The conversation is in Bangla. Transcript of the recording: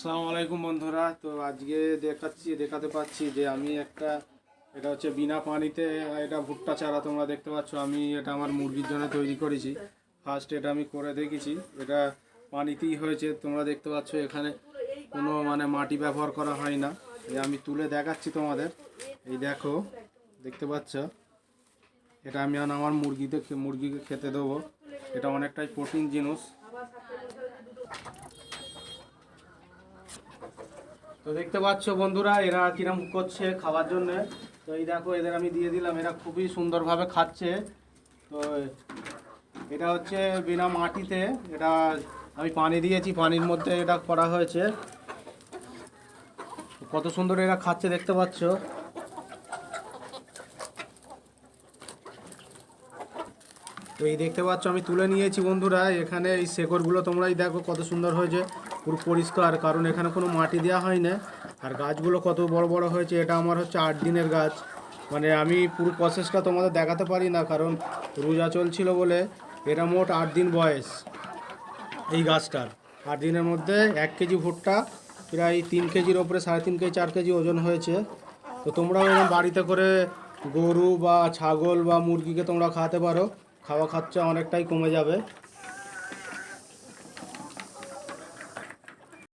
আসসালামু আলাইকুম বন্ধুরা। তো আজকে দেখাতে পাচ্ছি যে আমি এটা হচ্ছে বিনা পানিতে এটা ভুট্টা চারা তোমরা দেখতে পাচ্ছ। আমি এটা আমার মুরগির জন্য তৈরি করেছি। ফার্স্ট এটা আমি করে দেখেছি, এটা পানিতেই হয়েছে। তোমরা দেখতে পাচ্ছ এখানে কোনো মাটি ব্যবহার করা হয় না। এই আমি তুলে দেখাচ্ছি তোমাদের, এই দেখো, দেখতে পাচ্ছ। এটা আমি আমার মুরগিকে খেতে দেবো। এটা অনেকটাই প্রোটিন জিনিস। তো দেখতে পাচ্ছ বন্ধুরা এরা কিরম করছে খাওয়ার জন্য। তো এই দেখো, এদের আমি দিয়ে দিলাম, এরা খুবই সুন্দরভাবে খাচ্ছে। তো এটা হচ্ছে বিনা মাটিতে, এটা আমি পানি দিয়েছি, পানির মধ্যে এটা করা হয়েছে। কত সুন্দর এরা খাচ্ছে দেখতে পাচ্ছ। তো এই দেখতে পাচ্ছ আমি তুলে নিয়েছি বন্ধুরা। এখানে এই শেকড়গুলো তোমরাই দেখো কত সুন্দর হয়েছে, পুরো পরিষ্কার, কারণ এখানে কোনো মাটি দেওয়া হয় না। আর গাছগুলো কত বড় বড় হয়েছে। এটা আমার হচ্ছে 8 দিনের গাছ। আমি পুরো প্রসেসটা তোমাদের দেখাতে পারি না, কারণ রোজা চলছিল বলে। এটা মোট 8 দিন বয়স এই গাছটার। 8 দিনের মধ্যে 1 কেজি ভুট্টা প্রায় 3 কেজির ওপরে, 3.5 কেজি 4 কেজি ওজন হয়েছে। তো তোমরাও এরকম বাড়িতে করে গরু বা ছাগল বা মুরগিকে তোমরা খাওয়াতে পারো, খাওয়া খরচা অনেকটাই কমে যাবে।